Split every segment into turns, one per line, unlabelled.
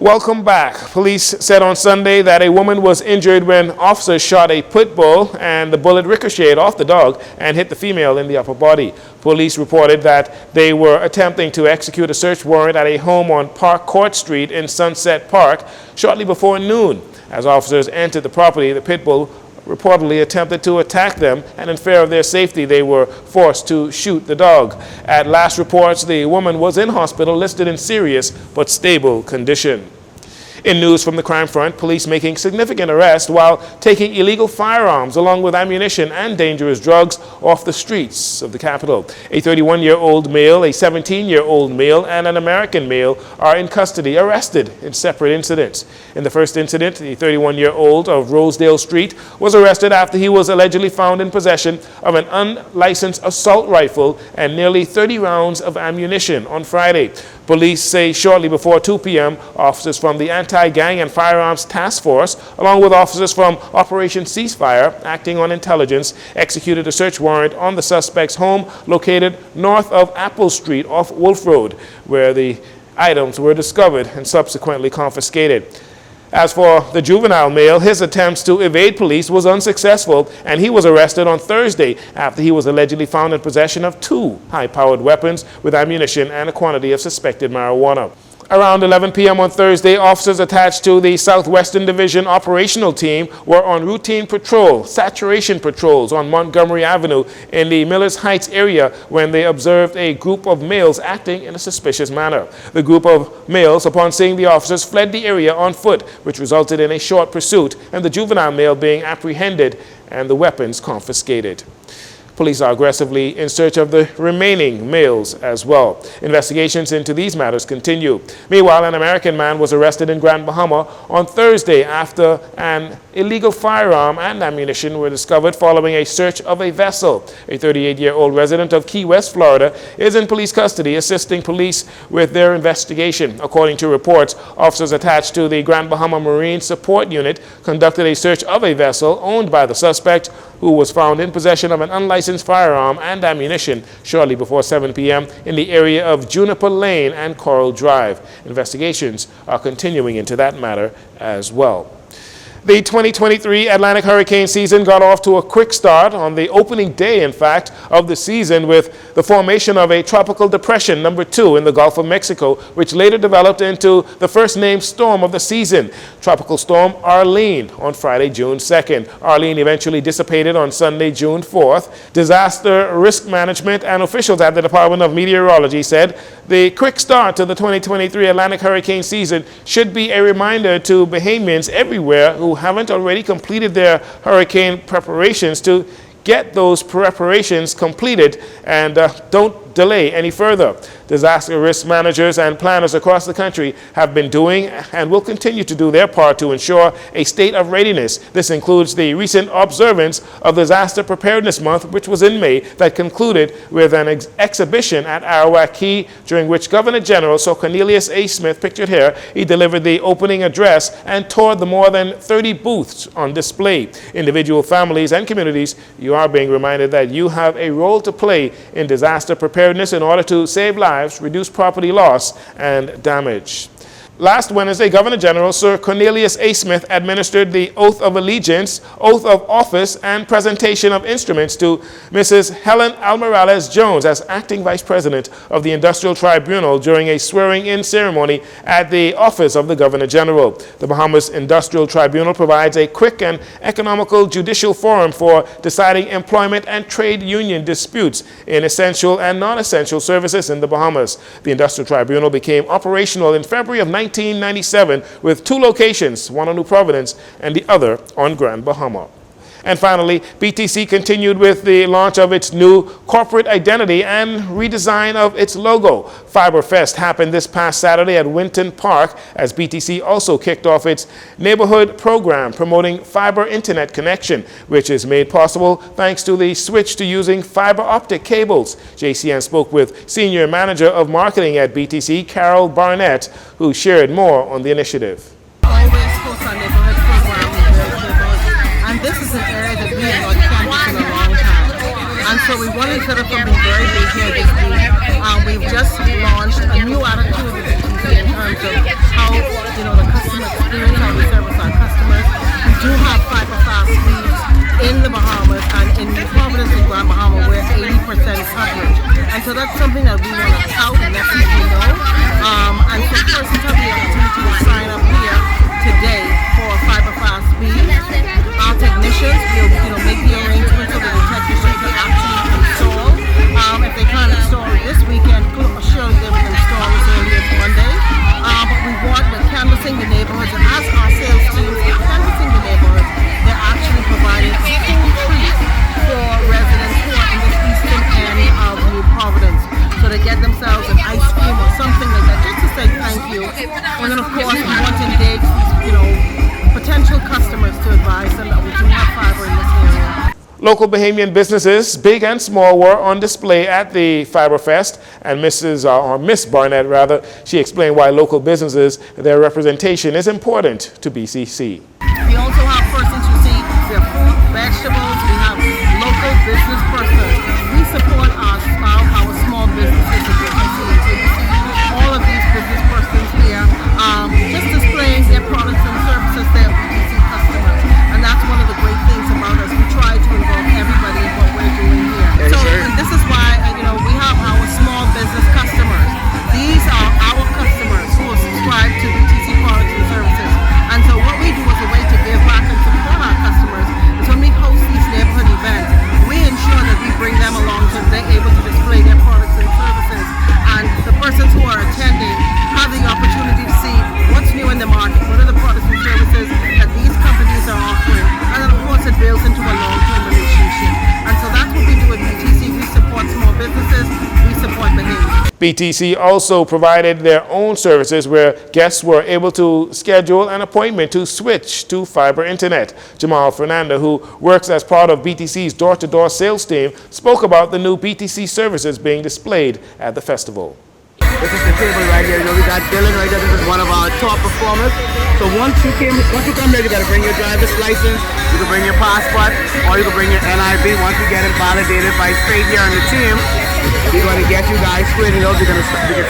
Welcome back. Police said on Sunday that a woman was injured when officers shot a pit bull and the bullet ricocheted off the dog and hit the female in the upper body. Police reported that they were attempting to execute a search warrant at a home on Park Court Street in Sunset Park shortly before noon. As officers entered the property, the pit bull reportedly attempted to attack them, and in fear of their safety, they were forced to shoot the dog. At last reports, the woman was in hospital, listed in serious but stable condition. In news from the crime front, police making significant arrests while taking illegal firearms along with ammunition and dangerous drugs off the streets of the capital. A 31-year-old male, a 17-year-old male, and an American male are in custody, arrested in separate incidents. In the first incident, the 31-year-old of Rosedale Street was arrested after he was allegedly found in possession of an unlicensed assault rifle and nearly 30 rounds of ammunition on Friday. Police say shortly before 2 p.m., officers from the Anti-Gang and Firearms Task Force, along with officers from Operation Ceasefire, acting on intelligence, executed a search warrant on the suspect's home located north of Apple Street off Wolf Road, where the items were discovered and subsequently confiscated. As for the juvenile male, his attempts to evade police was unsuccessful, and he was arrested on Thursday after he was allegedly found in possession of 2 high-powered weapons with ammunition and a quantity of suspected marijuana. Around 11 p.m. on Thursday, officers attached to the Southwestern Division operational team were on routine patrol, saturation patrols on Montgomery Avenue in the Millers Heights area when they observed a group of males acting in a suspicious manner. The group of males, upon seeing the officers, fled the area on foot, which resulted in a short pursuit and the juvenile male being apprehended and the weapons confiscated. Police are aggressively in search of the remaining males as well. Investigations into these matters continue. Meanwhile, an American man was arrested in Grand Bahama on Thursday after an illegal firearm and ammunition were discovered following a search of a vessel. A 38-year-old resident of Key West, Florida, is in police custody, assisting police with their investigation. According to reports, officers attached to the Grand Bahama Marine Support Unit conducted a search of a vessel owned by the suspect, who was found in possession of an unlicensed firearm and ammunition shortly before 7 p.m. in the area of Juniper Lane and Coral Drive. Investigations are continuing into that matter as well. The 2023 Atlantic hurricane season got off to a quick start on the opening day, in fact, of the season with the formation of a tropical depression number 2 in the Gulf of Mexico, which later developed into the first named storm of the season, Tropical Storm Arlene, on Friday, June 2nd. Arlene eventually dissipated on Sunday, June 4th. Disaster risk management and officials at the Department of Meteorology said the quick start to the 2023 Atlantic hurricane season should be a reminder to Bahamians everywhere who haven't already completed their hurricane preparations to get those preparations completed and don't delay any further. Disaster risk managers and planners across the country have been doing and will continue to do their part to ensure a state of readiness. This includes the recent observance of Disaster Preparedness Month, which was in May, that concluded with an exhibition at Arawak Key, during which Governor General Sir Cornelius A. Smith, pictured here, he delivered the opening address and toured the more than 30 booths on display. Individual families and communities, you are being reminded that you have a role to play in disaster preparedness in order to save lives, reduce property loss and damage. Last Wednesday, Governor General Sir Cornelius A. Smith administered the oath of allegiance, oath of office, and presentation of instruments to Mrs. Helen Almorales Jones as acting vice president of the Industrial Tribunal during a swearing-in ceremony at the office of the Governor General. The Bahamas Industrial Tribunal provides a quick and economical judicial forum for deciding employment and trade union disputes in essential and non-essential services in the Bahamas. The Industrial Tribunal became operational in February of 1997 with 2 locations, one on New Providence and the other on Grand Bahama. And finally, BTC continued with the launch of its new corporate identity and redesign of its logo. Fiber Fest happened this past Saturday at Winton Park as BTC also kicked off its neighborhood program promoting fiber internet connection, which is made possible thanks to the switch to using fiber optic cables. Jcn spoke with Senior Manager of Marketing at BTC, Carol Barnett, who shared more on the initiative.
This is an area that we have not campus in a long time. And so we wanted to set up something very big here this week. We've just launched a new attitude in terms of how, the customer experience, how we service our customers. We do have fiber fast speeds in the Bahamas, and in Providence and Grand Bahama, we're 80% coverage. And so that's something that we want to tout and let people know. And so persons have the opportunity to sign up here today for fiber fast speed. Our technicians will make the arrangements so that the technicians can actually install. If they can't install it this weekend, surely they will install as early as Monday. But we want the canvassing the neighborhoods, and as our sales teams are canvassing the neighborhoods, they're actually providing a full treat for residents who are in the eastern end of New Providence. So they get themselves an ice cream or something like that, just to say thank you. And then of course we want to engage potential customers to advise them that we do have fiber in this area.
Local Bahamian businesses, big and small, were on display at the Fiber Fest, and Miss Barnett, she explained why local businesses, their representation is important to BCC.
We also have persons who see their fruit, vegetables, we have local business persons. We support our small businesses at BCC. So you see all of these business persons here just displaying their products and services there with BCC customers. And that's one of the great things about us. We try to involve everybody in what we're doing here. And this is why we have our small business customers. These are our customers who are subscribed to BTC products and services. And so what we do as a way to give back and support our customers is when we host these neighborhood events, we ensure that we bring them along so they're able to display their products and services. And the persons who are attending have the opportunity to see what's new in the market, what are the products and services that these companies are offering. And then of course it builds into a long-term relationship. And so that's what we do at BTC. We support small businesses, we support behavior.
BTC also provided their own services where guests were able to schedule an appointment to switch to fiber internet. Jamal Fernanda, who works as part of BTC's door-to-door sales team, spoke about the new BTC services being displayed at the festival.
This is the table right here. We got Dylan right there. This is one of our top performers. So once you come here, you got to bring your driver's license, you can bring your passport, or you can bring your NIB. Once you get it validated by straight here on the team, we're going to get you guys straightened out. We can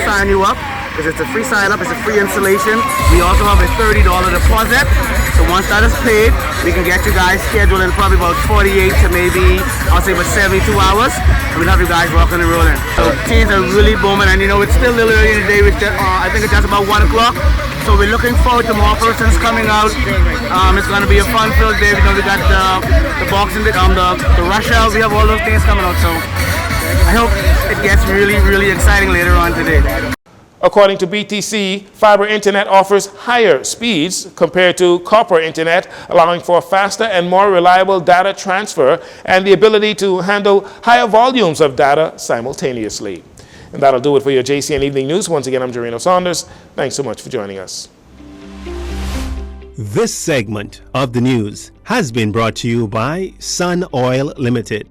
sign you up. It's a free sign up, it's a free installation. We also have a $30 deposit. So once that is paid, we can get you guys scheduled in probably about 48 to maybe, I'll say about 72 hours. And we'll have you guys rocking and rolling. So things are really booming, and it's still a little early in the day. I think it's just about 1 o'clock. So we're looking forward to more persons coming out. It's going to be a fun-filled day. We got the boxing, the rush hour. We have all those things coming out. So I hope it gets really, really exciting later on today.
According to BTC, fiber internet offers higher speeds compared to copper internet, allowing for faster and more reliable data transfer and the ability to handle higher volumes of data simultaneously. And that'll do it for your JCN Evening News. Once again, I'm Jareno Saunders. Thanks so much for joining us.
This segment of the news has been brought to you by Sun Oil Limited.